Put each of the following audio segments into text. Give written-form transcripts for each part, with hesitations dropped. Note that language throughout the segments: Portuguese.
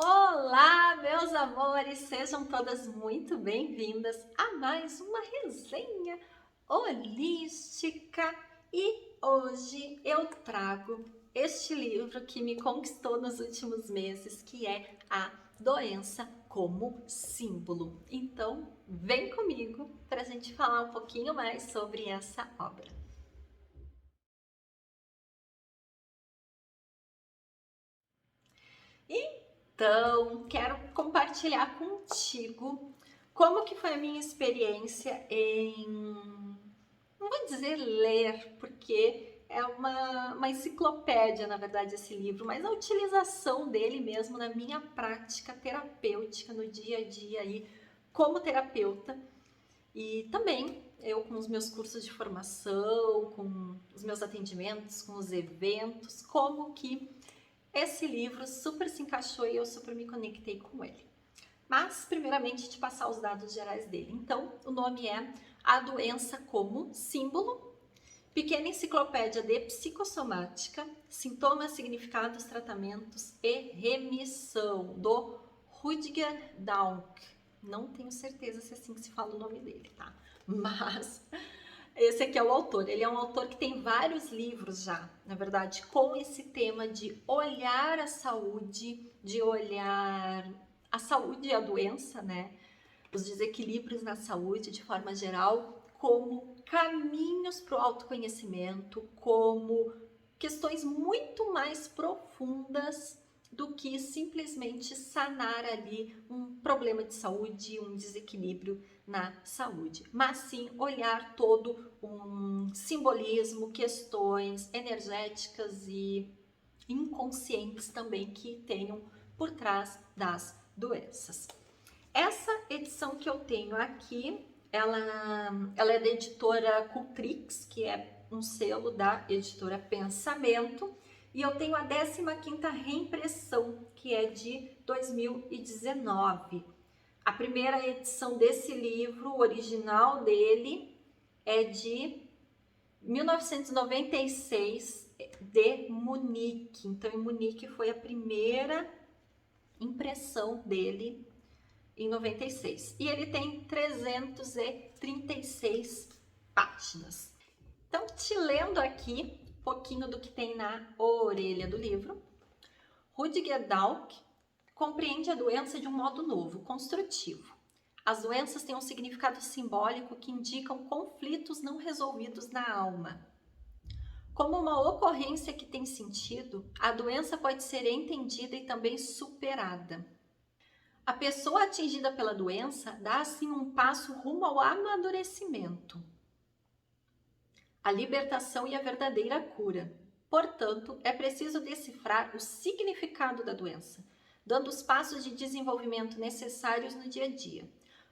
Olá, meus amores, sejam todas muito bem-vindas a mais uma resenha holística. E hoje eu trago este livro que me conquistou nos últimos meses, que é A Doença como Símbolo. Então, vem comigo para a gente falar um pouquinho mais sobre essa obra. Então, quero compartilhar contigo como que foi a minha experiência em, não vou dizer ler, porque é uma enciclopédia, na verdade, esse livro, mas a utilização dele mesmo na minha prática terapêutica, no dia a dia aí, como terapeuta. E também eu com os meus cursos de formação, com os meus atendimentos, com os eventos, como que esse livro super se encaixou e eu super me conectei com ele. Mas, primeiramente, te passar os dados gerais dele. Então, o nome é A Doença como Símbolo, pequena enciclopédia de psicossomática, sintomas, significados, tratamentos e remissão, do Rutger Daunk. Não tenho certeza se é assim que se fala o nome dele, tá? Mas esse aqui é o autor. Ele é um autor que tem vários livros já, na verdade, com esse tema de olhar a saúde, de olhar a saúde e a doença, né? Os desequilíbrios na saúde de forma geral, como caminhos para o autoconhecimento, como questões muito mais profundas do que simplesmente sanar ali um problema de saúde, um desequilíbrio na saúde, mas sim olhar todo um simbolismo, questões energéticas e inconscientes também que tenham por trás das doenças. Essa edição que eu tenho aqui, ela é da editora Cultrix, que é um selo da editora Pensamento, e eu tenho a 15ª reimpressão, que é de 2019. A primeira edição desse livro, o original dele, é de 1996, de Munique. Então, em Munique foi a primeira impressão dele em 96. E ele tem 336 páginas. Então, te lendo aqui um pouquinho do que tem na orelha do livro, Rutger Dauk compreende a doença de um modo novo, construtivo. As doenças têm um significado simbólico que indicam conflitos não resolvidos na alma. Como uma ocorrência que tem sentido, a doença pode ser entendida e também superada. A pessoa atingida pela doença dá assim um passo rumo ao amadurecimento, a libertação e a verdadeira cura. Portanto, é preciso decifrar o significado da doença, dando os passos de desenvolvimento necessários no dia a dia.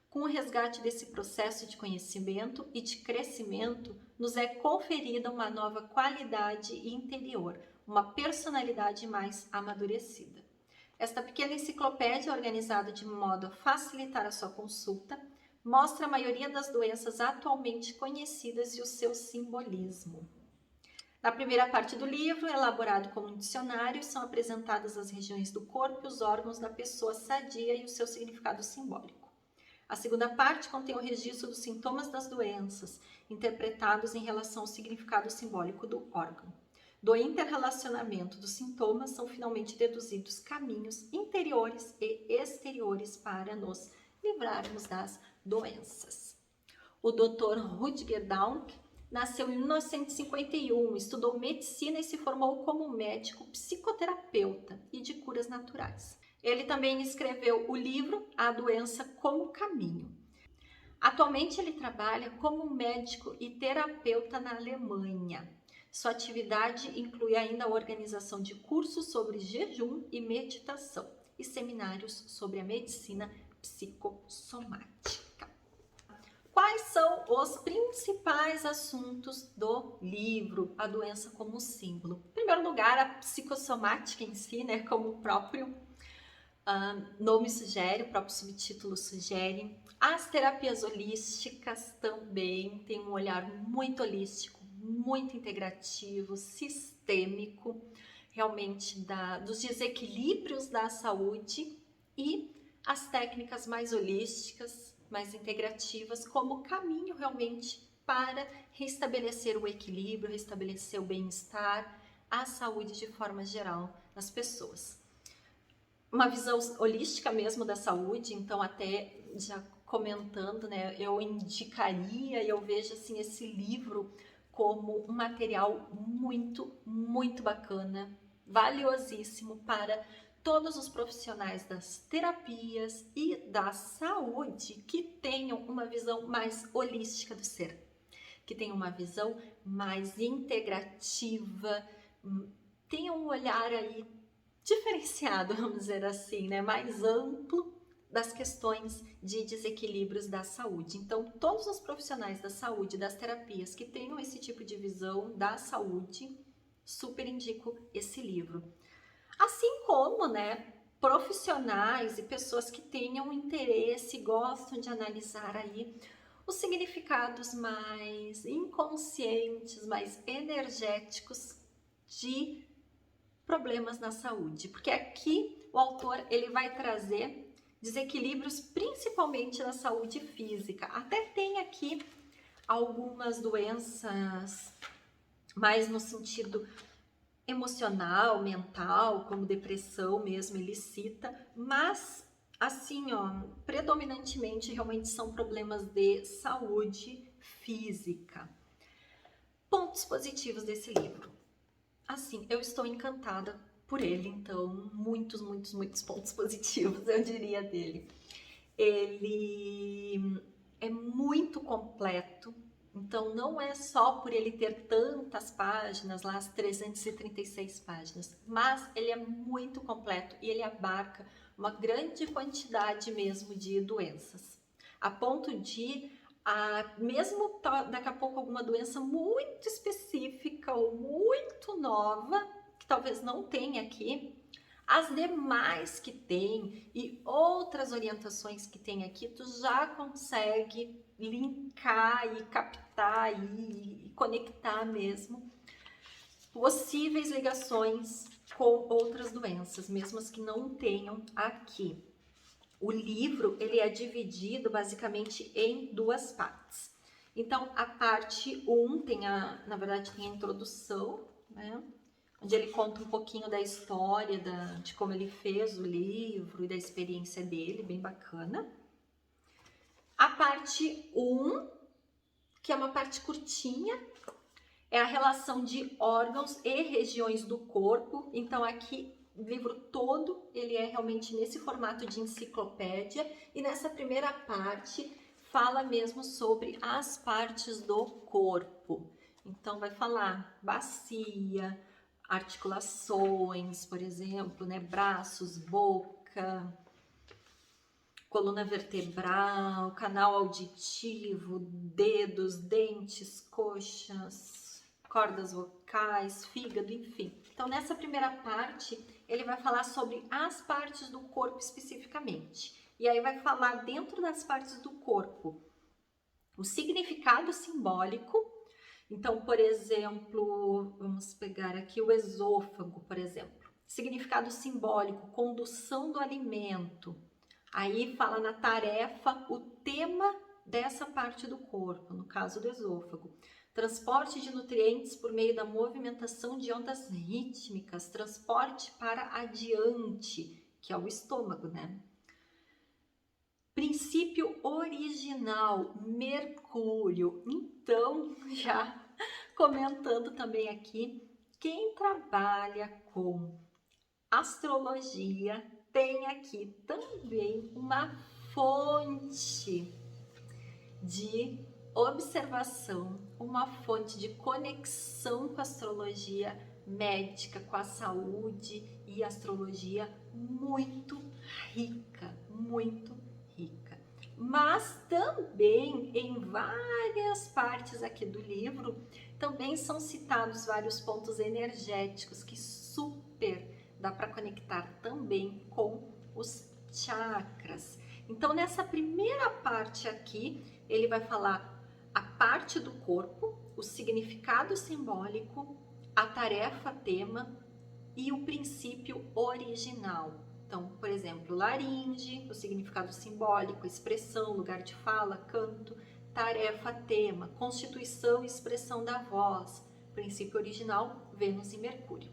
Com o resgate desse processo de conhecimento e de crescimento, nos é conferida uma nova qualidade interior, uma personalidade mais amadurecida. Esta pequena enciclopédia, organizada de modo a facilitar a sua consulta, mostra a maioria das doenças atualmente conhecidas e o seu simbolismo. Na primeira parte do livro, elaborado como um dicionário, são apresentadas as regiões do corpo e os órgãos da pessoa sadia e o seu significado simbólico. A segunda parte contém o registro dos sintomas das doenças, interpretados em relação ao significado simbólico do órgão. Do interrelacionamento dos sintomas são finalmente deduzidos caminhos interiores e exteriores para nos livrarmos das doenças. O Dr. Rutger Dauk nasceu em 1951, estudou medicina e se formou como médico psicoterapeuta e de curas naturais. Ele também escreveu o livro A Doença como Caminho. Atualmente ele trabalha como médico e terapeuta na Alemanha. Sua atividade inclui ainda a organização de cursos sobre jejum e meditação e seminários sobre a medicina psicossomática. Quais são os principais assuntos do livro A Doença como Símbolo? Em primeiro lugar, a psicossomática em si, né, como o próprio nome sugere, o próprio subtítulo sugere. As terapias holísticas também têm um olhar muito holístico, muito integrativo, sistêmico, realmente dos desequilíbrios da saúde e as técnicas mais holísticas, mais integrativas, como caminho realmente para restabelecer o equilíbrio, restabelecer o bem-estar, a saúde de forma geral das pessoas. Uma visão holística mesmo da saúde, então até já comentando, né, eu indicaria, eu vejo assim esse livro como um material muito bacana, valiosíssimo para todos os profissionais das terapias e da saúde que tenham uma visão mais holística do ser, que tenham uma visão mais integrativa, tenham um olhar aí diferenciado, vamos dizer assim, né, mais amplo das questões de desequilíbrios da saúde. Então, todos os profissionais da saúde, das terapias que tenham esse tipo de visão da saúde, super indico esse livro. Assim como, né, profissionais e pessoas que tenham interesse, gostam de analisar aí os significados mais inconscientes, mais energéticos de problemas na saúde, porque aqui o autor ele vai trazer desequilíbrios principalmente na saúde física. Até tem aqui algumas doenças mais no sentido emocional, mental, como depressão mesmo, ele cita, mas assim, ó, predominantemente realmente são problemas de saúde física. Pontos positivos desse livro. Assim, eu estou encantada por ele, então muitos pontos positivos eu diria dele. Ele é muito completo, então não é só por ele ter tantas páginas, lá as 336 páginas, mas ele é muito completo e ele abarca uma grande quantidade mesmo de doenças, a ponto de mesmo daqui a pouco alguma doença muito específica ou muito nova, que talvez não tenha aqui, as demais que tem e outras orientações que tem aqui, tu já consegue linkar e captar e conectar mesmo possíveis ligações com outras doenças, mesmo as que não tenham aqui. O livro ele é dividido basicamente em duas partes. Então, a parte 1 tem na verdade tem a introdução, né? Onde ele conta um pouquinho da história, de como ele fez o livro e da experiência dele, bem bacana. A parte 1, que é uma parte curtinha, é a relação de órgãos e regiões do corpo. Então, aqui o livro todo ele é realmente nesse formato de enciclopédia, e nessa primeira parte fala mesmo sobre as partes do corpo. Então vai falar bacia, articulações, por exemplo, né, braços, boca, coluna vertebral, canal auditivo, dedos, dentes, coxas, cordas vocais, fígado, enfim. Então, nessa primeira parte, ele vai falar sobre as partes do corpo especificamente. E aí vai falar dentro das partes do corpo o significado simbólico. Então, por exemplo, vamos pegar aqui o esôfago, por exemplo. Significado simbólico, condução do alimento. Aí fala na tarefa o tema dessa parte do corpo, no caso do esôfago. Transporte de nutrientes por meio da movimentação de ondas rítmicas, transporte para adiante, que é o estômago, né? Princípio original, Mercúrio. Então, já comentando também aqui, quem trabalha com astrologia tem aqui também uma fonte de observação, uma fonte de conexão com a astrologia médica, com a saúde e astrologia muito rica, muito rica. Mas também em várias partes aqui do livro também são citados vários pontos energéticos que super dá para conectar também com os chakras. Então, nessa primeira parte aqui, ele vai falar a parte do corpo, o significado simbólico, a tarefa tema e o princípio original. Então, por exemplo, exemplo, laringe, o significado simbólico, expressão, lugar de fala, canto, tarefa, tema, constituição e expressão da voz, princípio original, Vênus e Mercúrio.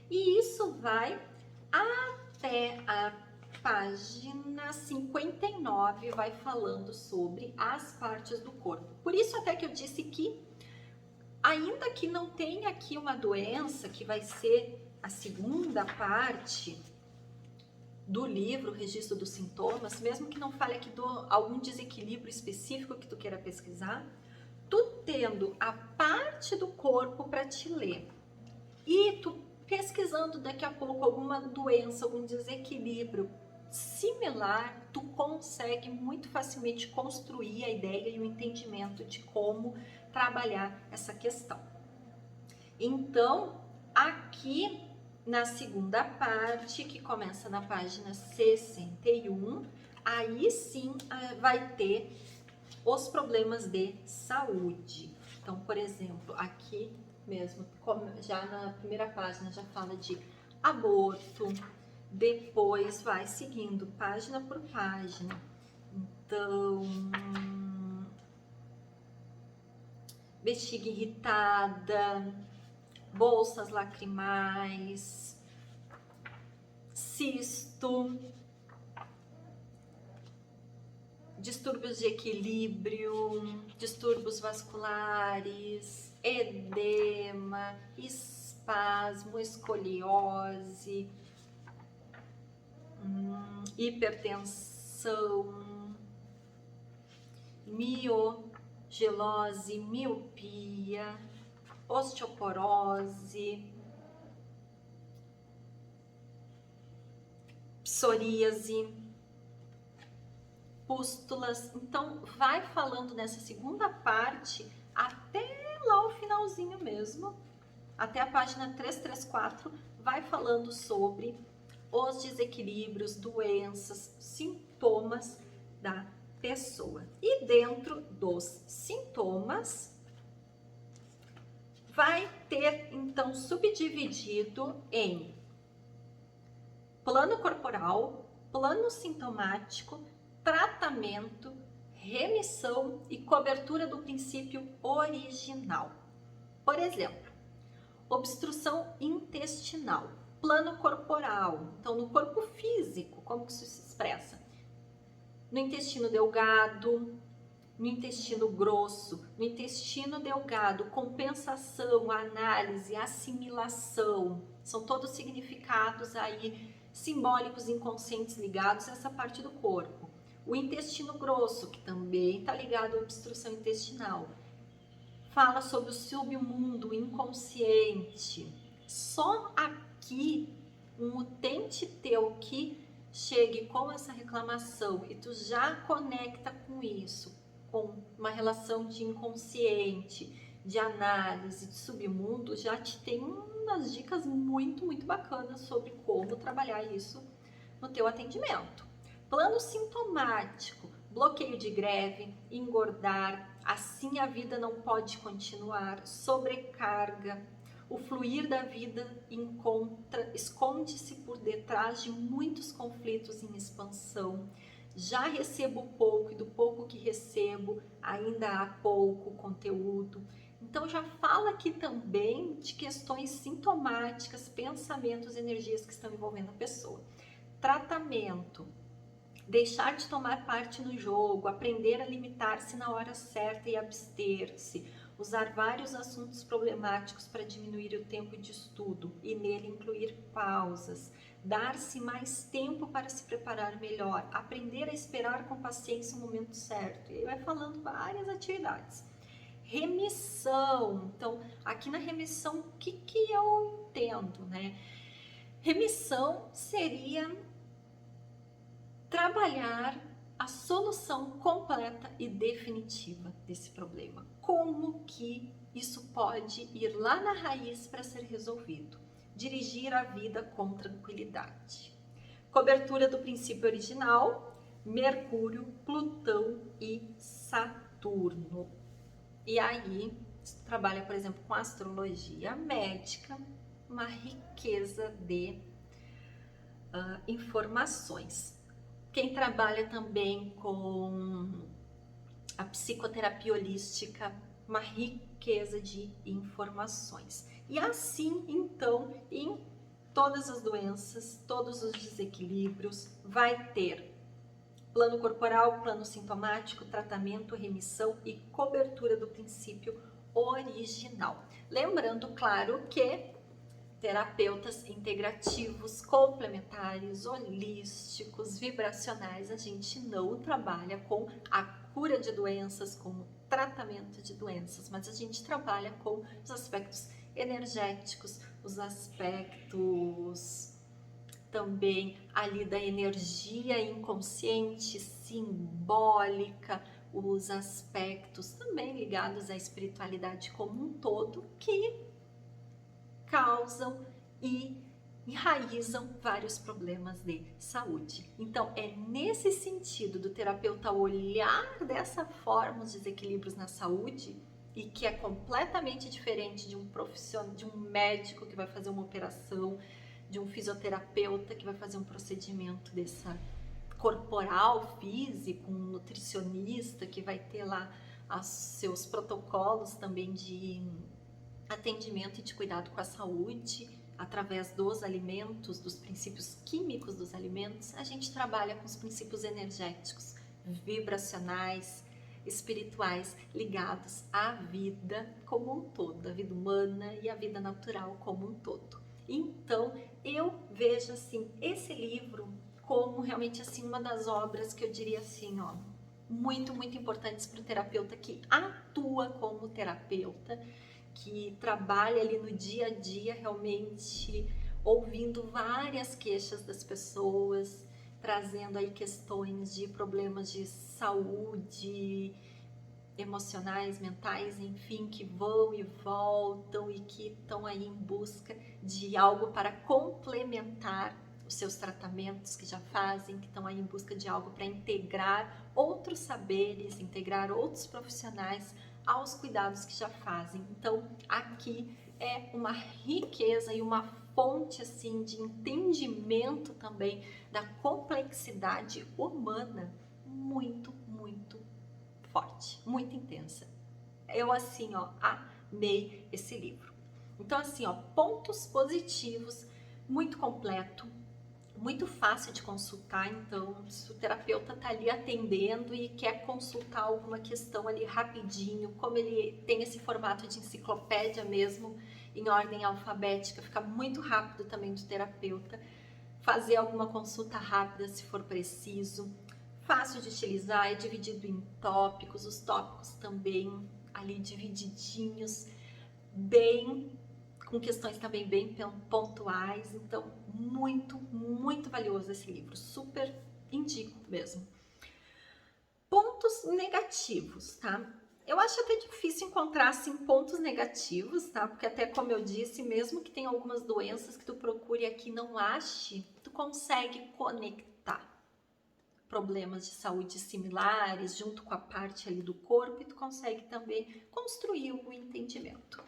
E isso vai até a página 59, vai falando sobre as partes do corpo. Por isso até que eu disse que, ainda que não tenha aqui uma doença, que vai ser a segunda parte do livro, registro dos sintomas, mesmo que não fale aqui de algum desequilíbrio específico que tu queira pesquisar, tu tendo a parte do corpo para te ler e tu pesquisando daqui a pouco alguma doença, algum desequilíbrio similar, tu consegue muito facilmente construir a ideia e o entendimento de como trabalhar essa questão. Então, aqui na segunda parte, que começa na página 61, aí sim vai ter os problemas de saúde. Então, por exemplo, aqui mesmo, já na primeira página já fala de aborto, depois vai seguindo página por página. Então, bexiga irritada, bolsas lacrimais, cisto, distúrbios de equilíbrio, distúrbios vasculares, edema, espasmo, escoliose, hipertensão, miogelose, miopia, osteoporose, psoríase, pústulas. Então, vai falando nessa segunda parte até lá o finalzinho mesmo, até a página 334, vai falando sobre os desequilíbrios, doenças, sintomas da pessoa. E dentro dos sintomas, vai ter então subdividido em plano corporal, plano sintomático, tratamento, remissão e cobertura do princípio original. Por exemplo, obstrução intestinal, plano corporal, então no corpo físico, como que isso se expressa? No intestino delgado, no intestino grosso, no intestino delgado, compensação, análise, assimilação, são todos significados aí simbólicos inconscientes ligados a essa parte do corpo. O intestino grosso, que também está ligado à obstrução intestinal, fala sobre o submundo, o inconsciente. Só aqui, um utente teu que chegue com essa reclamação e tu já conecta com isso, com uma relação de inconsciente, de análise, de submundo, já te tem umas dicas muito, muito bacanas sobre como trabalhar isso no teu atendimento. Plano sintomático, bloqueio de greve, engordar, assim a vida não pode continuar, sobrecarga, o fluir da vida esconde-se por detrás de muitos conflitos em expansão. Já recebo pouco e do pouco que recebo ainda há pouco conteúdo. Então já fala aqui também de questões sintomáticas, pensamentos, energias que estão envolvendo a pessoa. Tratamento. Deixar de tomar parte no jogo, aprender a limitar-se na hora certa e abster-se, usar vários assuntos problemáticos para diminuir o tempo de estudo e nele incluir pausas, dar-se mais tempo para se preparar melhor, aprender a esperar com paciência o momento certo. E aí vai falando várias atividades. Remissão. Então, aqui na remissão, o que eu entendo, né? Remissão seria trabalhar a solução completa e definitiva desse problema. Como que isso pode ir lá na raiz para ser resolvido? Dirigir a vida com tranquilidade. Cobertura do princípio original, Mercúrio, Plutão e Saturno. E aí, trabalha, por exemplo, com astrologia médica, uma riqueza de informações. Quem trabalha também com a psicoterapia holística, uma riqueza de informações. E assim, então, em todas as doenças, todos os desequilíbrios, vai ter plano corporal, plano sintomático, tratamento, remissão e cobertura do princípio original. Lembrando, claro, que terapeutas integrativos, complementares, holísticos, vibracionais, a gente não trabalha com a cura de doenças, com o tratamento de doenças, mas a gente trabalha com os aspectos energéticos, os aspectos também ali da energia inconsciente, simbólica, os aspectos também ligados à espiritualidade como um todo, que causam e enraizam vários problemas de saúde. Então, é nesse sentido do terapeuta olhar dessa forma os desequilíbrios na saúde, e que é completamente diferente de um profissional, de um médico que vai fazer uma operação, de um fisioterapeuta que vai fazer um procedimento dessa corporal, físico, um nutricionista que vai ter lá os seus protocolos também de atendimento e de cuidado com a saúde, através dos alimentos, dos princípios químicos dos alimentos. A gente trabalha com os princípios energéticos, vibracionais, espirituais, ligados à vida como um todo, a vida humana e a vida natural como um todo. Então, eu vejo assim esse livro como realmente assim uma das obras que eu diria assim, ó, muito importantes para o terapeuta que atua como terapeuta, que trabalha ali no dia a dia realmente ouvindo várias queixas das pessoas, trazendo aí questões de problemas de saúde, emocionais, mentais, enfim, que vão e voltam e que estão aí em busca de algo para complementar os seus tratamentos que já fazem, que estão aí em busca de algo para integrar outros saberes, integrar outros profissionais aos cuidados que já fazem. Então, aqui é uma riqueza e uma fonte assim de entendimento também da complexidade humana muito forte, muito intensa. Eu assim, ó, amei esse livro. Então assim, ó, pontos positivos, muito completo, muito fácil de consultar. Então, se o terapeuta tá ali atendendo e quer consultar alguma questão ali rapidinho, como ele tem esse formato de enciclopédia mesmo, em ordem alfabética, fica muito rápido também do terapeuta fazer alguma consulta rápida se for preciso. Fácil de utilizar, é dividido em tópicos, os tópicos também ali divididinhos, bem com questões também bem pontuais. Então, muito valioso esse livro, super indico mesmo. Pontos negativos, tá? Eu acho até difícil encontrar assim pontos negativos, tá? Porque até como eu disse, mesmo que tenha algumas doenças que tu procure aqui não ache, tu consegue conectar problemas de saúde similares junto com a parte ali do corpo e tu consegue também construir um entendimento.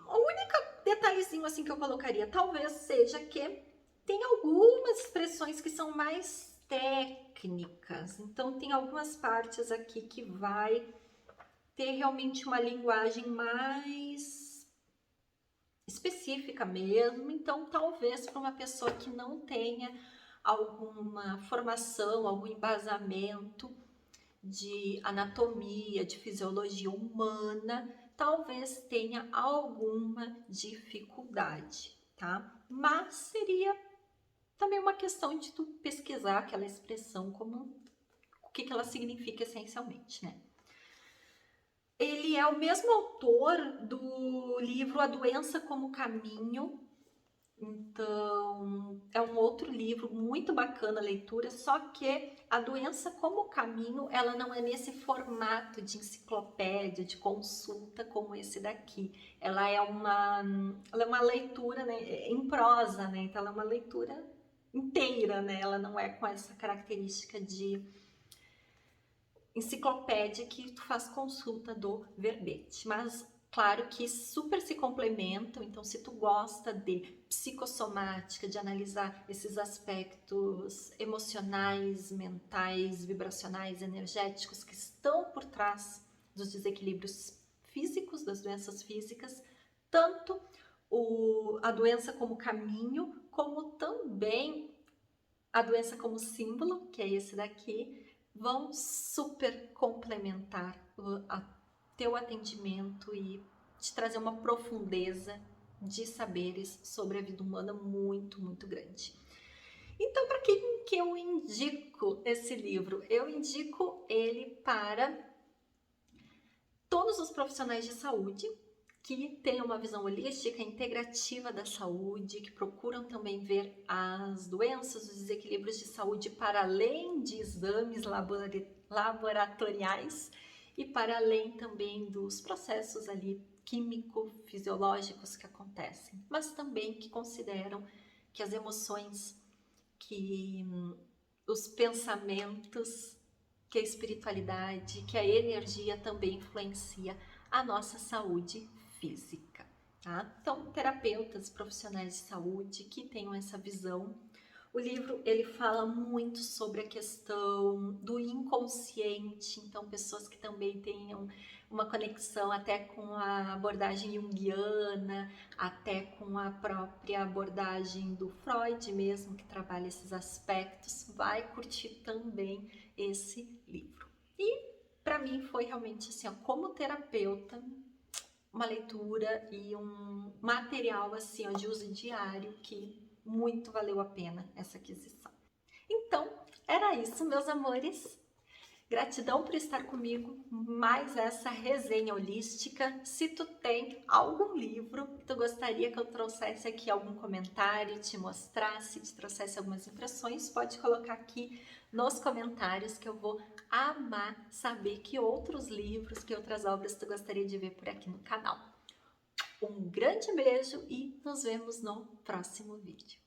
O único detalhezinho assim que eu colocaria talvez seja que tem algumas expressões que são mais técnicas, então tem algumas partes aqui que vai ter realmente uma linguagem mais específica mesmo, então talvez para uma pessoa que não tenha alguma formação, algum embasamento de anatomia, de fisiologia humana, talvez tenha alguma dificuldade, tá? Mas seria também uma questão de tu pesquisar aquela expressão como o que ela significa essencialmente, né? Ele é o mesmo autor do livro A Doença como Caminho. Então, é um outro livro muito bacana a leitura, só que A Doença como Caminho, ela não é nesse formato de enciclopédia, de consulta como esse daqui. Ela é uma leitura, né, em prosa, né? Então, ela é uma leitura inteira, né? Ela não é com essa característica de enciclopédia que tu faz consulta do verbete. Mas Claro que super se complementam, então se tu gosta de psicossomática, de analisar esses aspectos emocionais, mentais, vibracionais, energéticos que estão por trás dos desequilíbrios físicos, das doenças físicas, tanto a doença como caminho, como também a doença como símbolo, que é esse daqui, vão super complementar a teu atendimento e te trazer uma profundeza de saberes sobre a vida humana muito, muito grande. Então, para quem que eu indico esse livro? Eu indico ele para todos os profissionais de saúde que têm uma visão holística, integrativa da saúde, que procuram também ver as doenças, os desequilíbrios de saúde para além de exames laboratoriais e para além também dos processos ali químico-fisiológicos que acontecem, mas também que consideram que as emoções, que os pensamentos, que a espiritualidade, que a energia também influencia a nossa saúde física, tá? Então, terapeutas, profissionais de saúde que tenham essa visão. O livro, ele fala muito sobre a questão do inconsciente, então pessoas que também tenham uma conexão até com a abordagem junguiana, até com a própria abordagem do Freud mesmo, que trabalha esses aspectos, vai curtir também esse livro. E para mim foi realmente assim, ó, como terapeuta, uma leitura e um material assim, ó, de uso diário que muito valeu a pena essa aquisição. Então, era isso, meus amores. Gratidão por estar comigo, mais essa resenha holística. Se tu tem algum livro que tu gostaria que eu trouxesse aqui algum comentário, te mostrasse, te trouxesse algumas impressões, pode colocar aqui nos comentários que eu vou amar saber que outros livros, que outras obras tu gostaria de ver por aqui no canal. Um grande beijo e nos vemos no próximo vídeo.